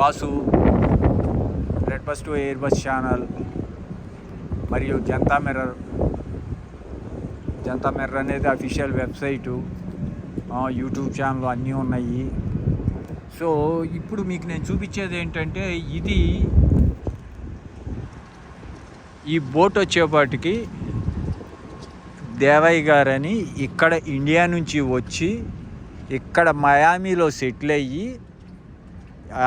Vasu, red bus to air bus channel మరియు Janata mirror అనేది official website, YouTube channel అన్నీ ఉన్నాయి. సో ఇప్పుడు మీకు నేను చూపించేది ఏంటంటే, ఈ బోట్ వచ్చేపాటికి దేవయ్య గారని ఇక్కడ ఇండియా నుంచి వచ్చి ఇక్కడ మయామీలో సెటిల్ అయ్యి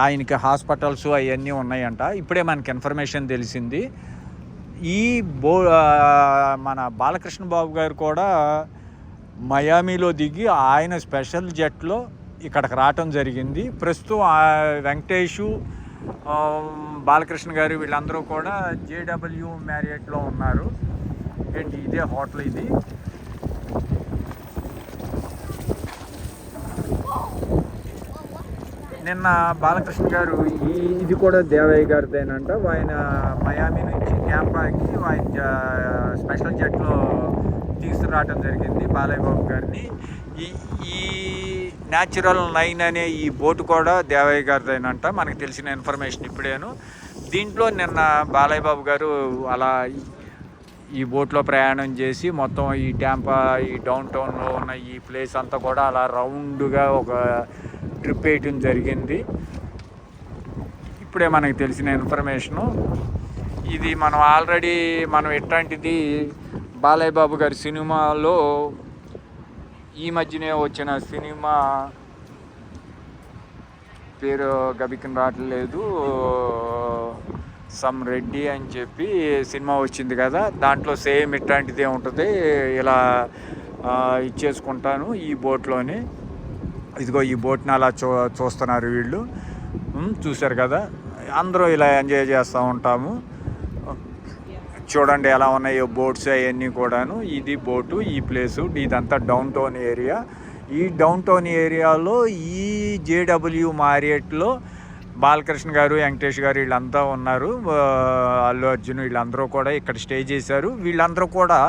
ఆయనకి హాస్పిటల్స్ అవన్నీ ఉన్నాయంట. ఇప్పుడే మనకి ఇన్ఫర్మేషన్ తెలిసింది. ఈ మన బాలకృష్ణ బాబు గారు కూడా మయామీలో దిగి ఆయన స్పెషల్ జెట్లో ఇక్కడికి రావటం జరిగింది. ప్రస్తుతం వెంకటేషు, బాలకృష్ణ గారు వీళ్ళందరూ కూడా JW మ్యారియట్లో ఉన్నారు. ఏంటి ఇదే హోటల్ ఇది. నిన్న బాలకృష్ణ గారు ఇది కూడా దేవయ్య గారిదేనంట. ఆయన మయామి నుంచి క్యాంపాకి ఆయన స్పెషల్ జెట్లో తీసుకురావటం జరిగింది బాలయ్య బాబు గారిని. ఈ న్యాచురల్ 9 అనే ఈ బోటు కూడా దేవయ్య గారిదేనంట, మనకు తెలిసిన ఇన్ఫర్మేషన్ ఇప్పుడేను. దీంట్లో నిన్న బాలయ్య బాబు గారు అలా ఈ బోట్లో ప్రయాణం చేసి మొత్తం ఈ ట్యాంపా, ఈ డౌన్ టౌన్లో ఉన్న ఈ ప్లేస్ అంతా కూడా అలా రౌండ్గా ఒక ట్రిప్ వేయటం జరిగింది. ఇప్పుడే మనకు తెలిసిన ఇన్ఫర్మేషను ఇది. మనం ఇట్లాంటిది బాలయ్య బాబు గారి సినిమాలో ఈ మధ్యనే వచ్చిన సినిమా పేరు గబికన్ రావట్లేదు, సమ్ రెడ్డి అని చెప్పి సినిమా వచ్చింది కదా, దాంట్లో సేమ్ ఇట్లాంటిదే ఉంటుంది. ఇలా ఇచ్చేసుకుంటాను ఈ బోట్లోని. ఇదిగో ఈ బోట్ని అలా చూస్తున్నారు వీళ్ళు, చూశారు కదా. అందరూ ఇలా ఎంజాయ్ చేస్తూ ఉంటాము. చూడండి ఎలా ఉన్నాయో బోట్స్ అవన్నీ కూడాను. ఇది బోటు, ఈ ప్లేసు, ఇదంతా డౌన్ టౌన్ ఏరియా. ఈ డౌన్ టౌన్ ఏరియాలో ఈ JW మ్యారియట్లో బాలకృష్ణ గారు, వెంకటేష్ గారు వీళ్ళంతా ఉన్నారు. అల్లు అర్జున్ వీళ్ళందరూ కూడా ఇక్కడ స్టే చేశారు. వీళ్ళందరూ కూడా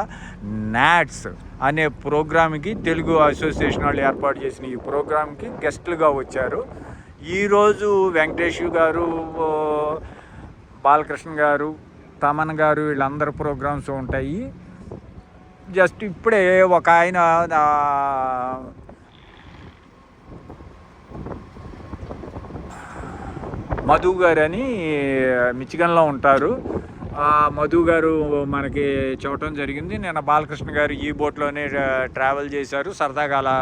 నాట్స్ అనే ప్రోగ్రామ్కి, తెలుగు అసోసియేషన్ వాళ్ళు ఏర్పాటు చేసిన ఈ ప్రోగ్రామ్కి గెస్టులుగా వచ్చారు. ఈరోజు వెంకటేష్ గారు, బాలకృష్ణ గారు, తమన్ గారు వీళ్ళందరూ ప్రోగ్రామ్స్ ఉంటాయి. జస్ట్ ఇప్పుడే ఒక ఆయన మధు గారు అని మిచిగన్లో ఉంటారు. మధు గారు మనకి చూడటం జరిగింది. నిన్న బాలకృష్ణ గారు ఈ బోట్లోనే ట్రావెల్ చేశారు, సరదాగా అలా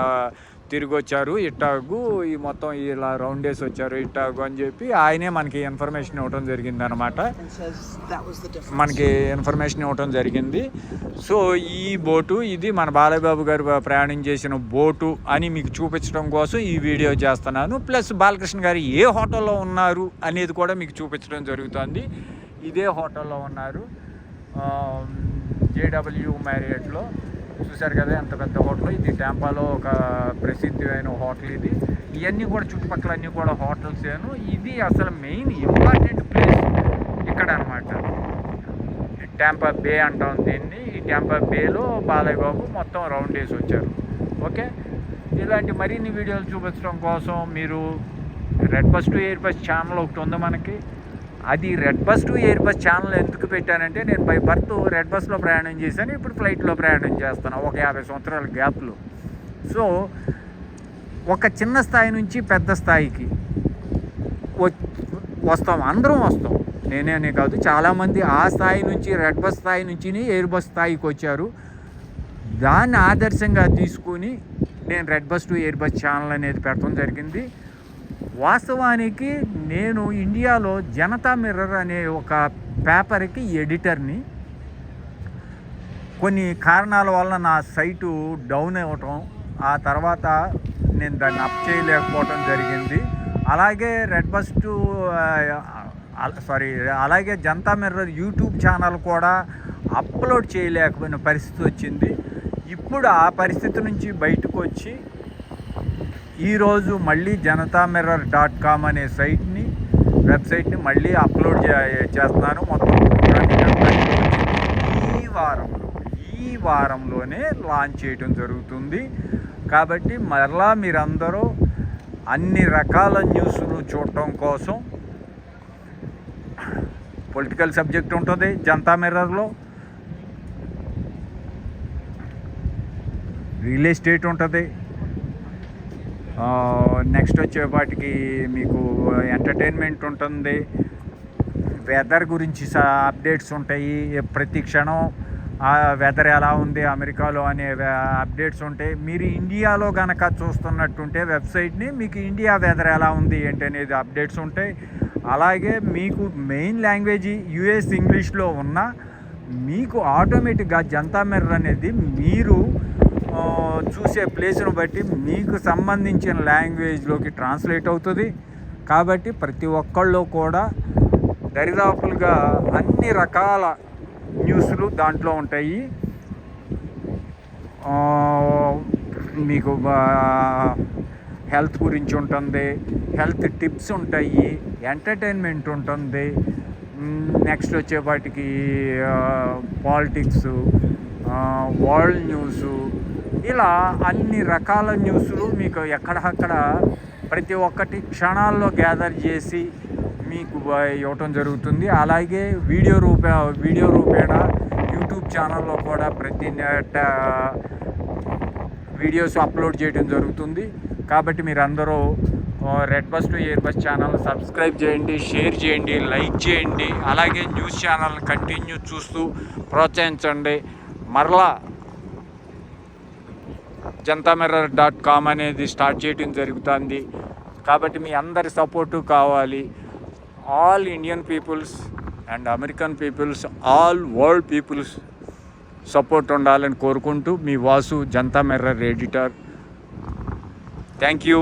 తిరిగి వచ్చారు. ఇట్టాగు ఈ మొత్తం ఇలా రౌండ్ వేసి వచ్చారు ఇట్టాగు అని చెప్పి ఆయనే మనకి ఇన్ఫర్మేషన్ ఇవ్వటం జరిగింది అనమాట. సో ఈ బోటు ఇది మన బాలయ్య బాబు గారు ప్రయాణం చేసిన బోటు అని మీకు చూపించడం కోసం ఈ వీడియో చేస్తున్నాను. ప్లస్ బాలకృష్ణ గారు ఏ హోటల్లో ఉన్నారు అనేది కూడా మీకు చూపించడం జరుగుతుంది. ఇదే హోటల్లో ఉన్నారు, JW మ్యారియట్లో. చూశారు కదా ఎంత పెద్ద హోటల్ ఇది. ట్యాంపాలో ఒక ప్రసిద్ధమైన హోటల్ ఇది. ఇవన్నీ కూడా చుట్టుపక్కల అన్నీ కూడా హోటల్సేను. ఇది అసలు మెయిన్ ఇంపార్టెంట్ ప్లేస్ ఇక్కడ అనమాట. ట్యాంపా బే అంటాం దీన్ని. ఈ ట్యాంపా బేలో బాలయ్య బాబు మొత్తం రౌండ్ వేసి వచ్చారు. ఓకే, ఇలాంటి మరిన్ని వీడియోలు చూపించడం కోసం మీరు red bus to air bus channel ఒకటి ఉంది మనకి. అది red bus to air bus channel ఎందుకు పెట్టానంటే, నేను బై బర్త్ రెడ్ బస్లో ప్రయాణం చేశాను, ఇప్పుడు ఫ్లైట్లో ప్రయాణం చేస్తాను ఒక 50 సంవత్సరాల గ్యాప్లో. సో ఒక చిన్న స్థాయి నుంచి పెద్ద స్థాయికి వస్తాం, అందరం వస్తాం. నేనే కాదు, చాలామంది ఆ స్థాయి నుంచి, రెడ్ బస్ స్థాయి నుంచి ఎయిర్ బస్ స్థాయికి వచ్చారు. దాన్ని ఆదర్శంగా తీసుకుని నేను red bus to air bus channel అనేది పెట్టడం జరిగింది. వాస్తవానికి నేను ఇండియాలో జనతా మిర్రర్ అనే ఒక పేపర్కి ఎడిటర్ని. కొన్ని కారణాల వల్ల నా సైటు డౌన్ అవ్వటం, ఆ తర్వాత నేను దాన్ని అప్ చేయలేకపోవటం జరిగింది. అలాగే అలాగే జనతా మిర్రర్ యూట్యూబ్ ఛానల్ కూడా అప్లోడ్ చేయలేకపోయిన పరిస్థితి వచ్చింది. ఇప్పుడు ఆ పరిస్థితి నుంచి బయటకు వచ్చి ఈరోజు మళ్ళీ JanataMirror.com అనే వెబ్సైట్ని మళ్ళీ అప్లోడ్ చేస్తున్నాను. మొత్తం ఈ వారంలోనే లాంచ్ చేయడం జరుగుతుంది. కాబట్టి మరలా మీరందరూ అన్ని రకాల న్యూస్ను చూడటం కోసం పొలిటికల్ సబ్జెక్ట్ ఉంటుంది జనతా మిర్రర్లో, రియల్ ఎస్టేట్ ఉంటుంది, నెక్స్ట్ వచ్చేపాటికి మీకు ఎంటర్టైన్మెంట్ ఉంటుంది, వెదర్ గురించి అప్డేట్స్ ఉంటాయి, ప్రతి క్షణం వెదర్ ఎలా ఉంది అమెరికాలో అనే అప్డేట్స్ ఉంటాయి. మీరు ఇండియాలో కనుక చూస్తున్నట్టుంటే వెబ్సైట్ని మీకు ఇండియా వెదర్ ఎలా ఉంది ఏంటి అనేది అప్డేట్స్ ఉంటాయి. అలాగే మీకు మెయిన్ లాంగ్వేజ్ యుఎస్ ఇంగ్లీష్లో ఉన్న మీకు ఆటోమేటిక్గా జనతా మిర్రర్ అనేది మీరు చూసే ప్లేస్ను బట్టి మీకు సంబంధించిన లాంగ్వేజ్లోకి ట్రాన్స్లేట్ అవుతుంది. కాబట్టి ప్రతి ఒక్కళ్ళు కూడా దరిదాపులుగా అన్ని రకాల న్యూస్లు దాంట్లో ఉంటాయి. మీకు హెల్త్ గురించి ఉంటుంది, హెల్త్ టిప్స్ ఉంటాయి, ఎంటర్టైన్మెంట్ ఉంటుంది, నెక్స్ట్ వచ్చేపాటికి పాలిటిక్స్, వరల్డ్ న్యూసు, ఇలా అన్ని రకాల న్యూస్లు మీకు ఎక్కడక్కడ ప్రతి ఒక్కటి క్షణాల్లో గ్యాదర్ చేసి మీకు ఇవ్వటం జరుగుతుంది. అలాగే వీడియో రూపేణ యూట్యూబ్ ఛానల్లో కూడా ప్రతి వీడియోస్ అప్లోడ్ చేయడం జరుగుతుంది. కాబట్టి మీరు అందరూ red bus to air bus channel subscribe చేయండి, షేర్ చేయండి, లైక్ చేయండి. అలాగే న్యూస్ ఛానల్ కంటిన్యూ చూస్తూ ప్రోత్సహించండి. మరలా jantamirror.com అనేది స్టార్ట్ చేయడం జరుగుతుంది. కాబట్టి మీ అందరి సపోర్టు కావాలి. All Indian peoples and American peoples, all world peoples support ఉండాలని కోరుకుంటూ మీ Vasu, Janata Mirror editor. Thank you.